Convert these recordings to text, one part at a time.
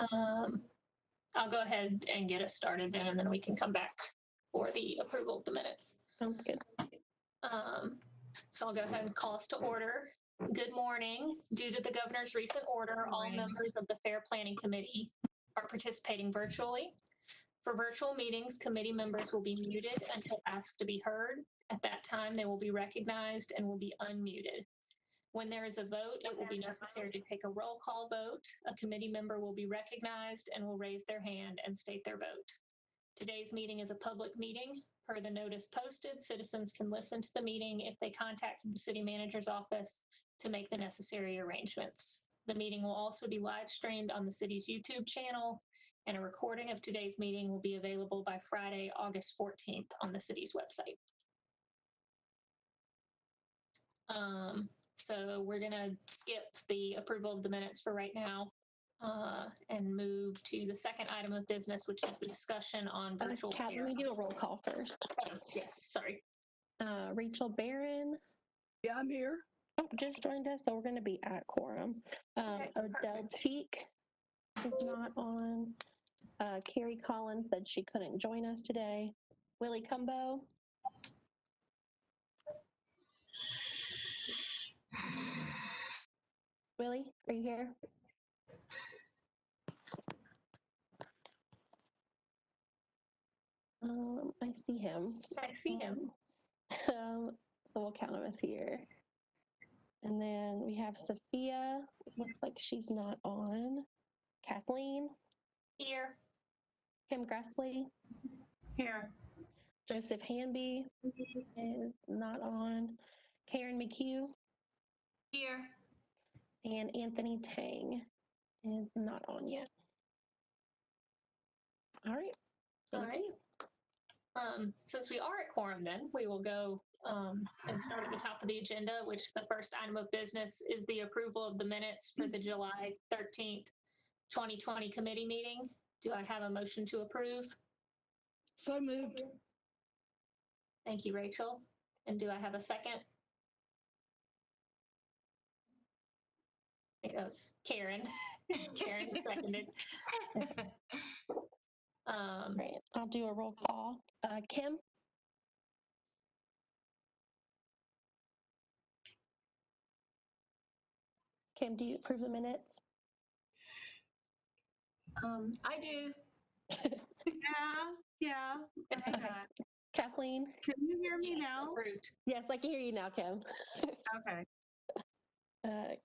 Um, I'll go ahead and get us started then, and then we can come back for the approval of the minutes. Sounds good. So I'll go ahead and call us to order. Good morning. Due to the governor's recent order, all members of the Fair Planning Committee are participating virtually. For virtual meetings, committee members will be muted until asked to be heard. At that time, they will be recognized and will be unmuted. When there is a vote, it will be necessary to take a roll call vote. A committee member will be recognized and will raise their hand and state their vote. Today's meeting is a public meeting. Per the notice posted, citizens can listen to the meeting if they contacted the city manager's office to make the necessary arrangements. The meeting will also be live streamed on the city's YouTube channel, and a recording of today's meeting will be available by Friday, August 14th on the city's website. So we're going to skip the approval of the minutes for right now and move to the second item of business, which is the discussion on virtual Kat, care. let me do a roll call first. Oh, yes, sorry. Rachel Barron. Yeah, I'm here. Oh, just joined us, so we're going to be at quorum. Okay, Odell perfect. Cheek is not on. Carrie Collins said she couldn't join us today. Willie Cumbo. Willie, are you here? I see him. I see him. So we'll count him as here. And then we have Sophia. It looks like she's not on. Kathleen. Here. Kim Gressley. Here. Joseph Hanby is not on. Karen McHugh. Here. And Anthony Tang is not on yet. All right. All right. Since we are at quorum, then we will go and start at the top of the agenda, which the first item of business is the approval of the minutes for the July 13th, 2020 committee meeting. Do I have a motion to approve? So moved. Thank you, Rachel. And do I have a second? I think that was Karen. Karen seconded. Right. I'll do a roll call. Kim. Kim, do you approve the minutes? I do. Yeah. Okay. Kathleen. Can you hear me Yes, now? approved. Yes, I can hear you now, Kim. Okay.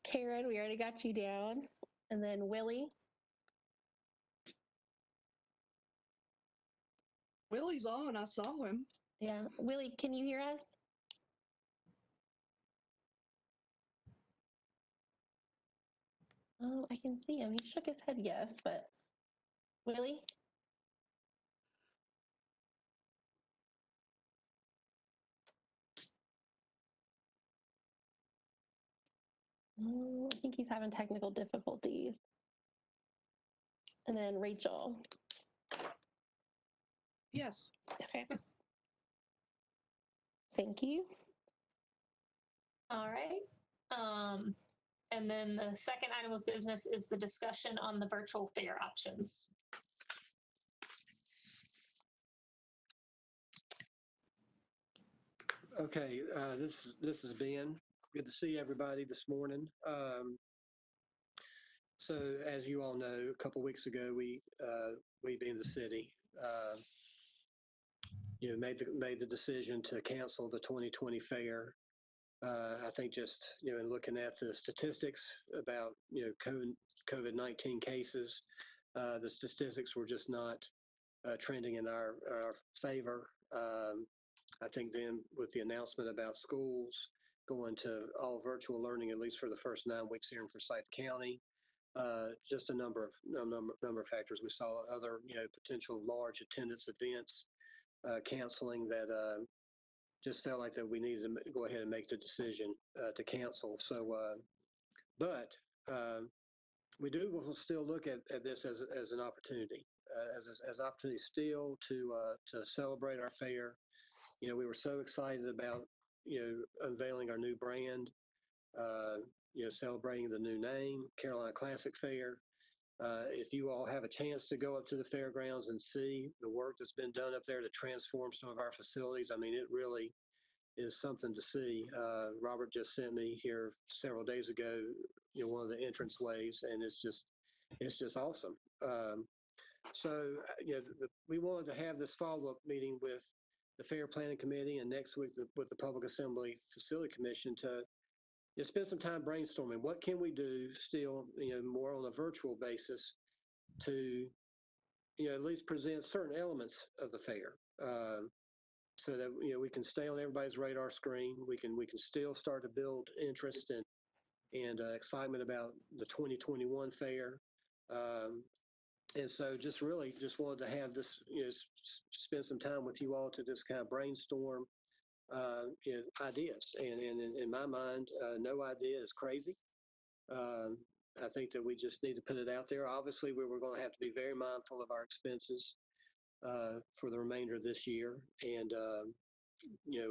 Karen, we already got you down. And then Willie. Willie's on. I saw him. Yeah. Willie, can you hear us? Oh, I can see him. He shook his head yes, but Willie? I think he's having technical difficulties. And then Rachel. Yes. Okay. Thank you. All right. And then the second item of business is the discussion on the virtual fare options. Okay, this is Ben. Good to see everybody this morning. So as you all know, a couple weeks ago, we being the city, made the decision to cancel the 2020 fair. I think just, in looking at the statistics about, COVID-19 cases, the statistics were just not trending in our favor. I think then with the announcement about schools going to all virtual learning, at least for the first 9 weeks here in Forsyth County, just a number of factors. We saw other, potential large attendance events canceling that just felt like that we needed to go ahead and make the decision to cancel. So, but we will still look at this as an opportunity, as an opportunity still to celebrate our fair. We were so excited about, unveiling our new brand, celebrating the new name, Carolina Classic Fair. If you all have a chance to go up to the fairgrounds and see the work that's been done up there to transform some of our facilities, I mean, it really is something to see. Robert just sent me here several days ago, one of the entrance ways, and it's just awesome. We wanted to have this follow-up meeting with the Fair Planning Committee and next week with the Public Assembly Facility Commission to spend some time brainstorming. What can we do still, more on a virtual basis to, at least present certain elements of the fair, so that we can stay on everybody's radar screen. We can still start to build interest and excitement about the 2021 fair. And so just wanted to have this, spend some time with you all to just kind of brainstorm ideas. And in my mind, no idea is crazy. I think that we just need to put it out there. Obviously, we're going to have to be very mindful of our expenses for the remainder of this year. And,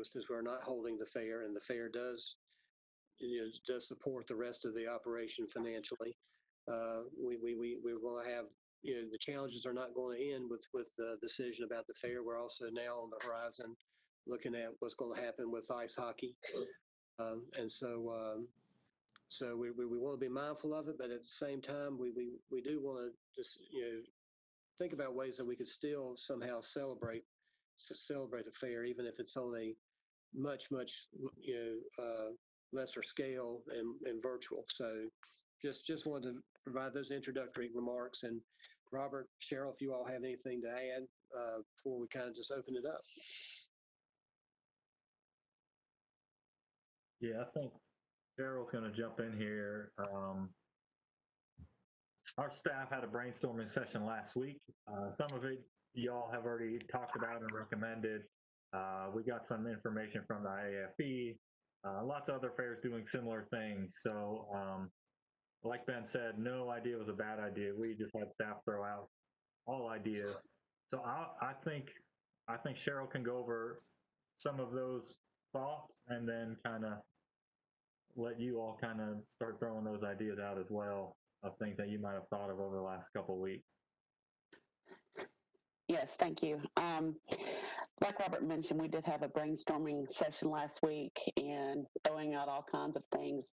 since we're not holding the fair, and the fair does support the rest of the operation financially, we're going to have, the challenges are not going to end with the decision about the fair. We're also now on the horizon looking at what's going to happen with ice hockey. So we want to be mindful of it, but at the same time, we do want to just, think about ways that we could still somehow celebrate the fair, even if it's on a much lesser scale and virtual. So just wanted to provide those introductory remarks. And Robert, Cheryl, if you all have anything to add before we kind of just open it up. Yeah, I think Cheryl's going to jump in here. Our staff had a brainstorming session last week. Some of it y'all have already talked about and recommended. We got some information from the IAFE. Lots of other fairs doing similar things. So like Ben said, no idea was a bad idea. We just had staff throw out all ideas. So I think Cheryl can go over some of those thoughts and then kind of let you all kind of start throwing those ideas out as well, of things that you might have thought of over the last couple of weeks. Yes, thank you. Like Robert mentioned, we did have a brainstorming session last week and throwing out all kinds of things.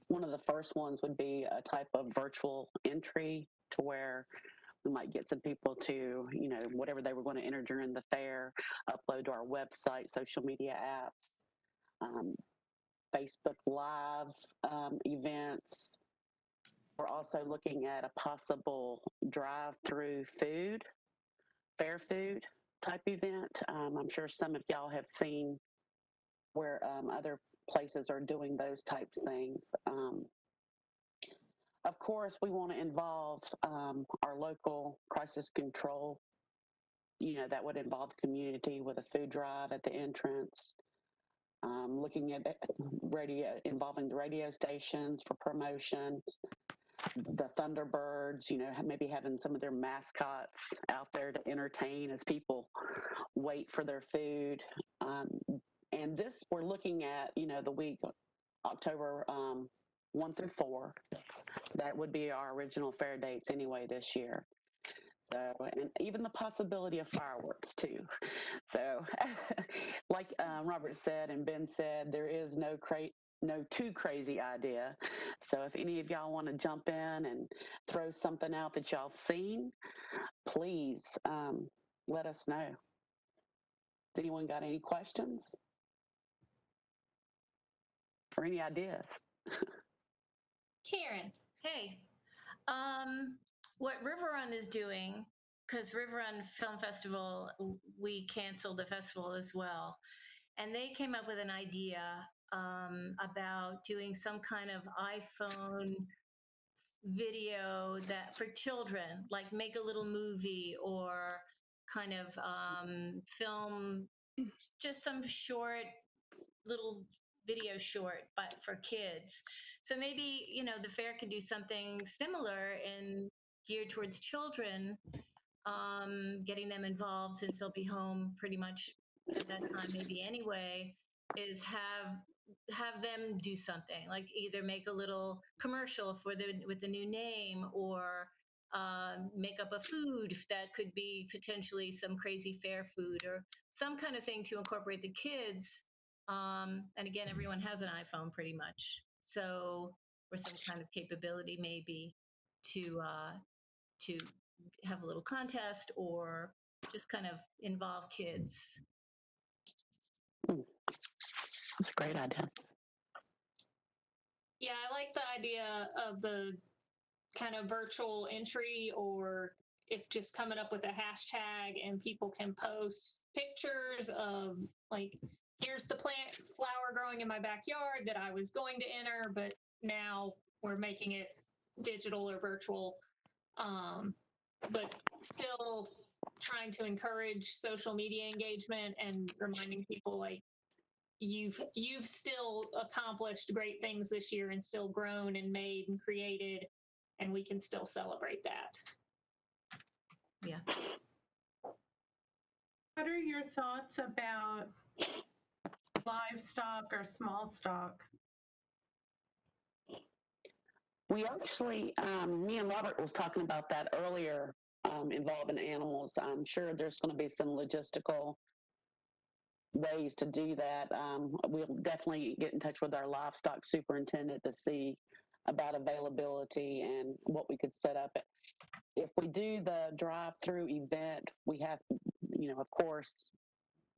One of the first ones would be a type of virtual entry to where we might get some people to, whatever they were going to enter during the fair, upload to our website, social media apps, Facebook Live events. We're also looking at a possible drive-through fair food type event. I'm sure some of y'all have seen where other places are doing those types of things. Of course, we want to involve our local crisis control. That would involve the community with a food drive at the entrance. Looking at involving the radio stations for promotions, the Thunderbirds, maybe having some of their mascots out there to entertain as people wait for their food. And this, we're looking at, the week, October 1 through 4. That would be our original fair dates anyway this year. So, and even the possibility of fireworks too. So, like Robert said and Ben said, there is no too crazy idea. So if any of y'all want to jump in and throw something out that y'all seen, please let us know. Has anyone got any questions or any ideas? Karen. Hey, what River Run is doing, because River Run Film Festival, we canceled the festival as well. And they came up with an idea about doing some kind of iPhone video that for children, like make a little movie or kind of film just some short little video short, but for kids. So maybe, the fair can do something similar and geared towards children, getting them involved since they'll be home pretty much at that time, maybe anyway, is have have them do something, like either make a little commercial for with the new name, or make up a food that could be potentially some crazy fair food, or some kind of thing to incorporate the kids. And again, everyone has an iPhone pretty much, so, or some kind of capability maybe to have a little contest, or just kind of involve kids. That's a great idea. Yeah, I like the idea of the kind of virtual entry, or if just coming up with a hashtag and people can post pictures of, like, here's the plant flower growing in my backyard that I was going to enter, but now we're making it digital or virtual. But still trying to encourage social media engagement and reminding people, like, you've still accomplished great things this year and still grown and made and created, and we can still celebrate that. Yeah. What are your thoughts about livestock or small stock? We actually, me and Robert was talking about that earlier, involving animals. I'm sure there's going to be some logistical ways to do that. We'll definitely get in touch with our livestock superintendent to see about availability and what we could set up. If we do the drive-through event, we have, of course,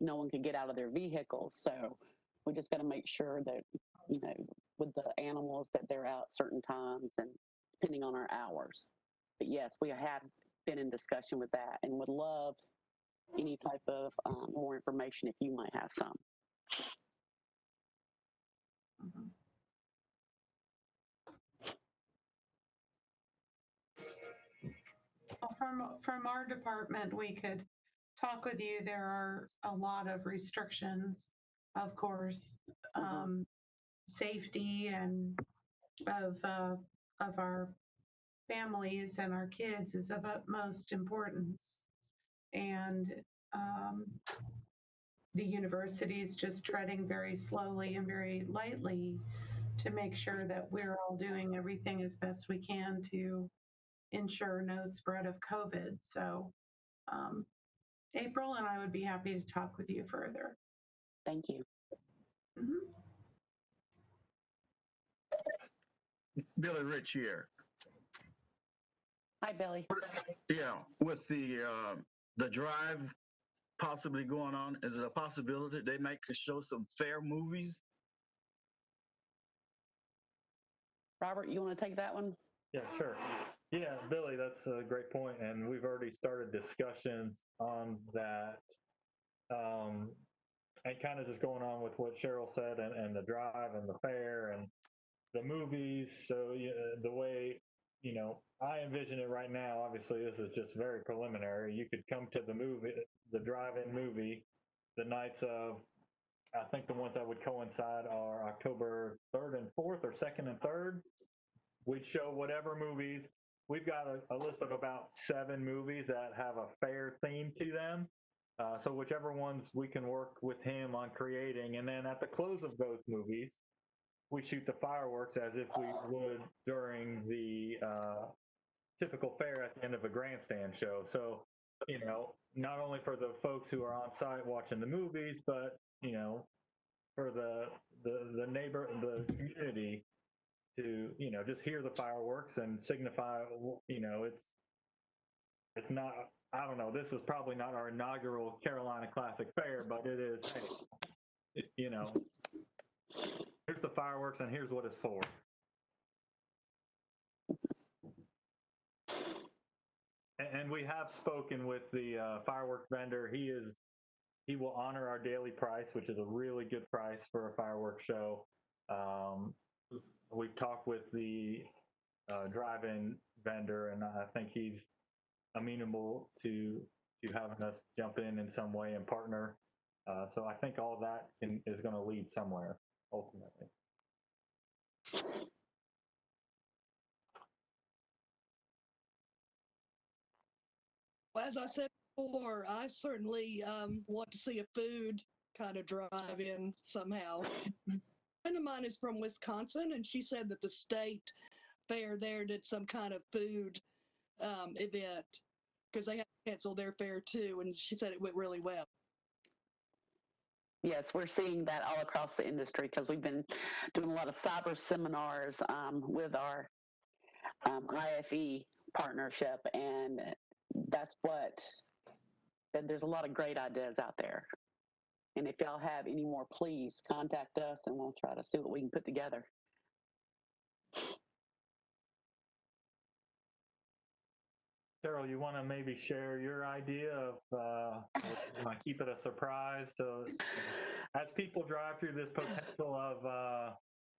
no one can get out of their vehicles. So we just got to make sure that, with the animals, that they're out certain times and depending on our hours. But yes, we have been in discussion with that and would love any type of more information if you might have some. Mm-hmm. Well, from our department, we could talk with you. There are a lot of restrictions, of course, safety and of our families and our kids is of utmost importance. And the university is just treading very slowly and very lightly to make sure that we're all doing everything as best we can to ensure no spread of COVID. So April and I would be happy to talk with you further. Thank you. Mm-hmm. Billy Rich here. Hi, Billy. Yeah, with the drive possibly going on, is it a possibility they might could show some fair movies? Robert, you want to take that one? Yeah, sure. Yeah, Billy, that's a great point, and we've already started discussions on that. And kind of just going on with what Cheryl said, and the drive and the fair and the movies. So the way, I envision it right now, obviously this is just very preliminary. You could come to the drive-in movie, the nights of, I think the ones that would coincide are October 3rd and 4th, or 2nd and 3rd. We'd show whatever movies. We've got a list of about 7 movies that have a fair theme to them. So whichever ones we can work with him on creating. And then at the close of those movies, we shoot the fireworks as if we would during the typical fair at the end of a grandstand show. So, not only for the folks who are on site watching the movies, but, for the community to, just hear the fireworks and signify, it's not, I don't know, this is probably not our inaugural Carolina Classic Fair, but it is, hey, here's the fireworks and here's what it's for. And we have spoken with the fireworks vendor. He will honor our daily price, which is a really good price for a fireworks show. We've talked with the drive-in vendor, and I think he's amenable to having us jump in some way and partner. So I think all that is going to lead somewhere ultimately. Well, as I said before, I certainly want to see a food kind of drive in somehow. friend of mine is from Wisconsin, and she said that the state fair there did some kind of food event because they had to cancel their fair too, and she said it went really well. Yes, we're seeing that all across the industry because we've been doing a lot of cyber seminars with our IFE partnership, and that's what, there's a lot of great ideas out there. And if y'all have any more, please contact us and we'll try to see what we can put together. Cheryl, you want to maybe share your idea of keep it a surprise to, as people drive through this potential of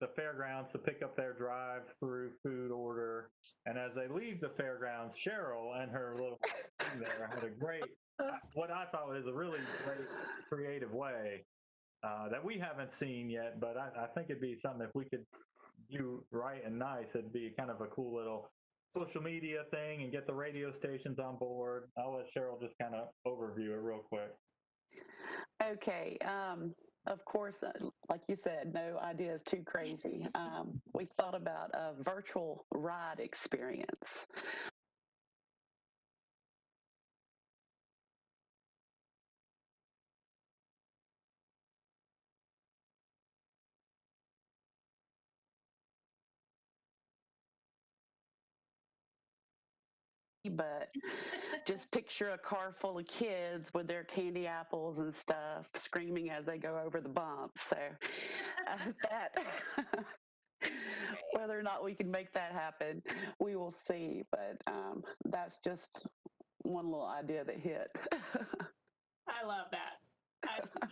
the fairgrounds to pick up their drive-through food order, and as they leave the fairgrounds, Cheryl and her little team there had a great, what I thought was a really great creative way that we haven't seen yet, but I think it'd be something if we could do right and nice, it'd be kind of a cool little social media thing and get the radio stations on board. I'll let Cheryl just kind of overview it real quick. Okay. Of course, like you said, no idea is too crazy. We thought about a virtual ride experience. But just picture a car full of kids with their candy apples and stuff screaming as they go over the bumps. So that whether or not we can make that happen, we will see. But that's just one little idea that hit. I love that.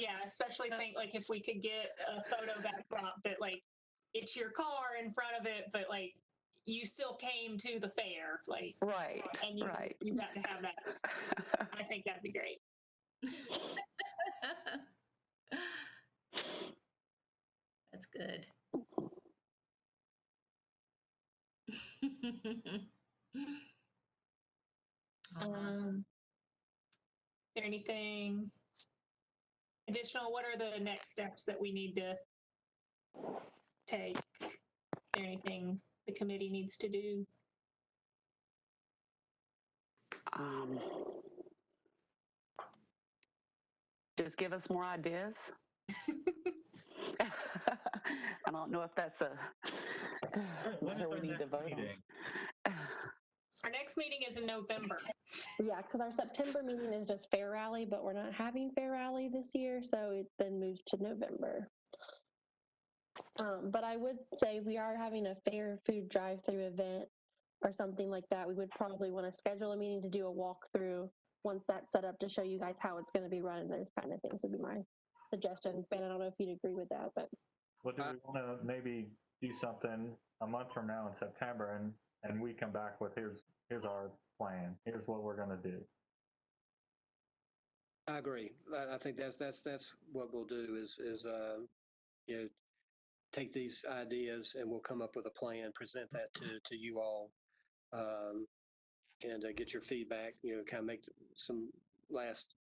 Yeah, especially think like if we could get a photo backdrop that like it's your car in front of it, but like you still came to the fair, like right, and you right. you got to have that. I think that'd be great. That's good. Is there anything additional? What are the next steps that we need to take? Is there anything the committee needs to do? Just give us more ideas. I don't know if that's a whether we need to vote on. Our next meeting is in November. Yeah, because our September meeting is just Fair Rally, but we're not having Fair Rally this year, so it then moves to November. But I would say we are having a fair food drive-through event or something like that. We would probably want to schedule a meeting to do a walkthrough once that's set up to show you guys how it's going to be run and those kind of things would be my suggestion. Ben, I don't know if you'd agree with that, but. Well, do we want to maybe do something a month from now in September and we come back with here's our plan. Here's what we're going to do. I agree. I think that's what we'll do is you know, take these ideas and we'll come up with a plan, present that to you all, and get your feedback. You know, kind of make some last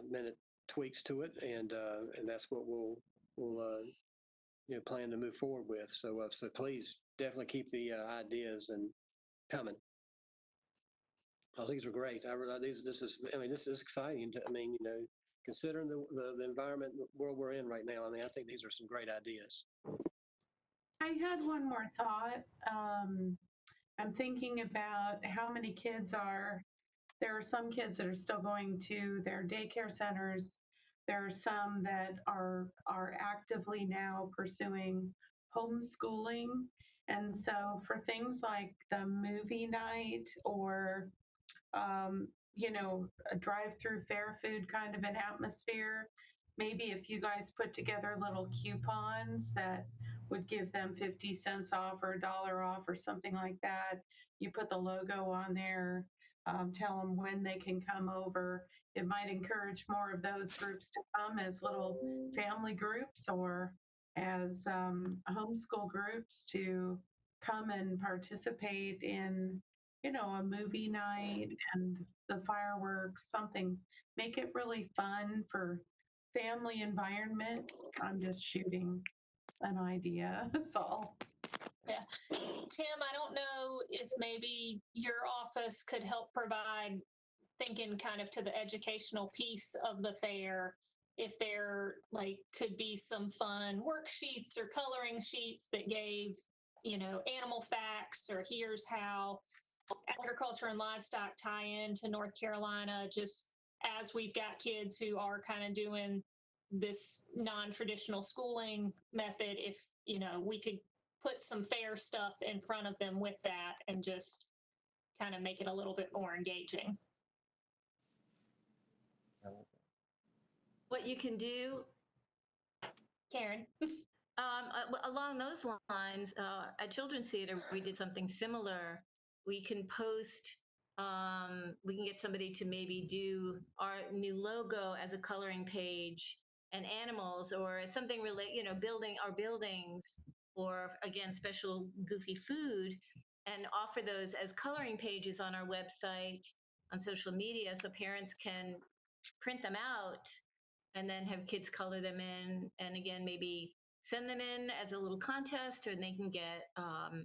minute tweaks to it, and that's what we'll plan to move forward with. So so please definitely keep the ideas and coming. Oh, these are great. This is exciting. Considering the environment world we're in right now, I think these are some great ideas. I had one more thought. I'm thinking about how many kids there are some kids that are still going to their daycare centers. There are some that are actively now pursuing homeschooling. And so for things like the movie night or a drive-through fair food kind of an atmosphere. Maybe if you guys put together little coupons that would give them 50 cents off or $1 off or something like that, you put the logo on there, tell them when they can come over. It might encourage more of those groups to come as little family groups or as homeschool groups to come and participate in a movie night and the fireworks, something. Make it really fun for family environment. I'm just shooting. an idea. That's all. Yeah. Tim, I don't know if maybe your office could help provide, thinking kind of to the educational piece of the fair, if there like could be some fun worksheets or coloring sheets that gave, animal facts, or here's how agriculture and livestock tie into North Carolina, just as we've got kids who are kind of doing this non-traditional schooling method, if, we could put some fair stuff in front of them with that and just kind of make it a little bit more engaging. What you can do, Karen? along those lines, at Children's Theater, we did something similar. We can post, we can get somebody to maybe do our new logo as a coloring page, and animals, or something building our buildings, or again, special goofy food, and offer those as coloring pages on our website, on social media, so parents can print them out and then have kids color them in, and again, maybe send them in as a little contest, or they can get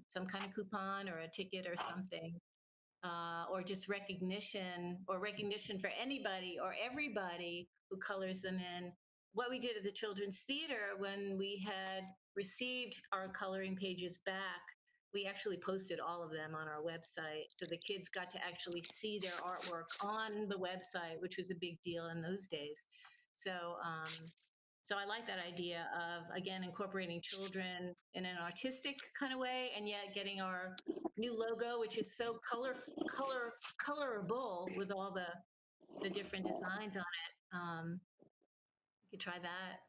some kind of coupon or a ticket or something, or just recognition for anybody or everybody who colors them in. What we did at the Children's Theater, when we had received our coloring pages back, we actually posted all of them on our website, so the kids got to actually see their artwork on the website, which was a big deal in those days. So I like that idea of, again, incorporating children in an artistic kind of way, and yet getting our new logo, which is so colorable with all the different designs on it. You could try that.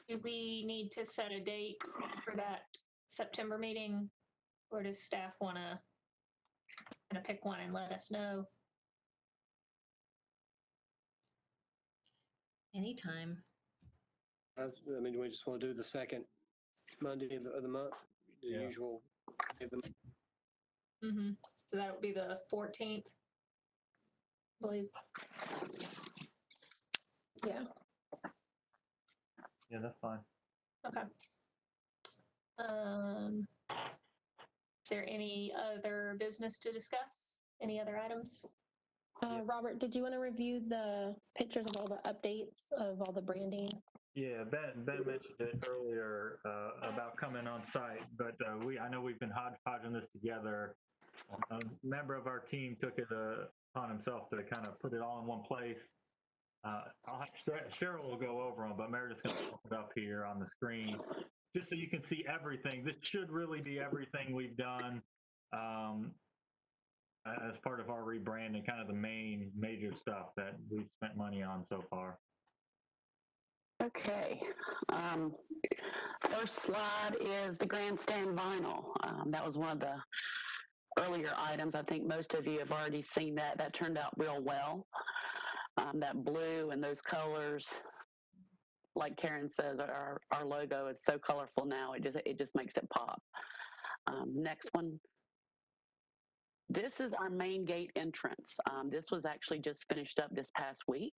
Do we need to set a date for that September meeting, or does staff want to kind of pick one and let us know? Anytime. I mean, do we just want to do the second Monday of the month, the usual day of the month? Mm-hmm. So that would be the 14th, I believe. Yeah. Yeah, that's fine. Okay. Is there any other business to discuss? Any other items? Robert, did you want to review the pictures of all the updates of all the branding? Yeah, Ben mentioned it earlier about coming on site, but I know we've been hodgepodging this together. A member of our team took it upon himself to kind of put it all in one place. Cheryl will go over them, but Meredith's going to put it up here on the screen just so you can see everything. This should really be everything we've done as part of our rebranding, kind of the major stuff that we've spent money on so far. Okay. First slide is the Grandstand Vinyl. That was one of the earlier items. I think most of you have already seen that. That turned out real well. That blue and those colors, like Karen says, our logo is so colorful now. It just makes it pop. Next one. This is our main gate entrance. This was actually just finished up this past week.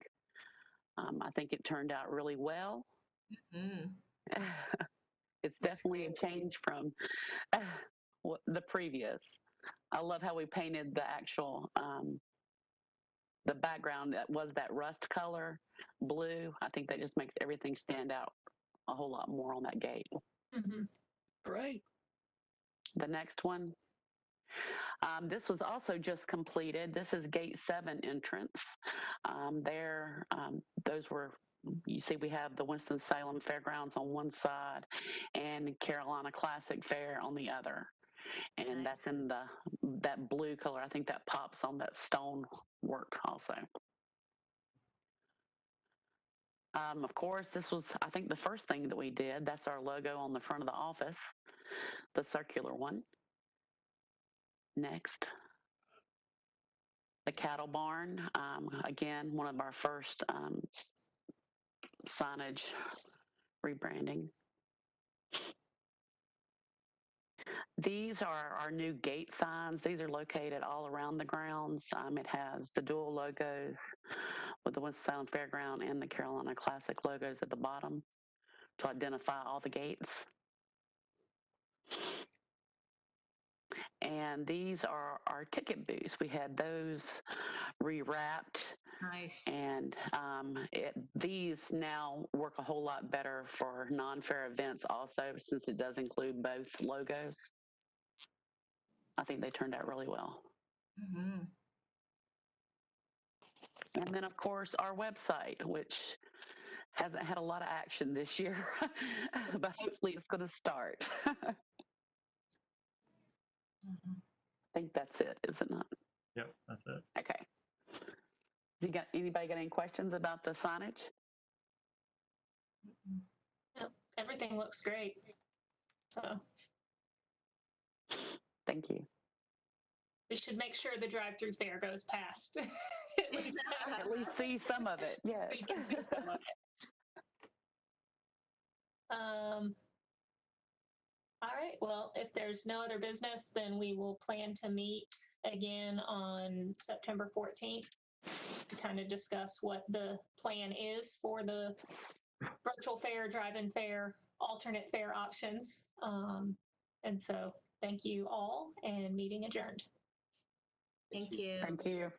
I think it turned out really well. Mm-hmm. It's definitely a change from the previous. I love how we painted the actual, the background that was that rust color, blue. I think that just makes everything stand out a whole lot more on that gate. Mm-hmm. Great. The next one. This was also just completed. This is Gate 7 entrance. Those were, you see we have the Winston-Salem Fairgrounds on one side and Carolina Classic Fair on the other. And nice. That's in that blue color. I think that pops on that stone work also. Of course, this was, I think, the first thing that we did. That's our logo on the front of the office, the circular one. Next. The cattle barn, again, one of our first signage rebranding. These are our new gate signs. These are located all around the grounds. It has the dual logos with the Winston-Salem Fairground and the Carolina Classic logos at the bottom to identify all the gates. And these are our ticket booths. We had those rewrapped. Nice. And these now work a whole lot better for non-fair events also, since it does include both logos. I think they turned out really well. Mm-hmm. And then, of course, our website, which hasn't had a lot of action this year, but hopefully it's going to start. Mm-hmm. I think that's it, is it not? Yep, that's it. Okay. Anybody got any questions about the signage? Yep, everything looks great. So Thank you. we should make sure the drive-through fair goes past. At least see some of it. Yes. So you can see some of it. All right. Well, if there's no other business, then we will plan to meet again on September 14th to kind of discuss what the plan is for the virtual fair, drive-in fair, alternate fair options. And so thank you all, and meeting adjourned. Thank you. Thank you.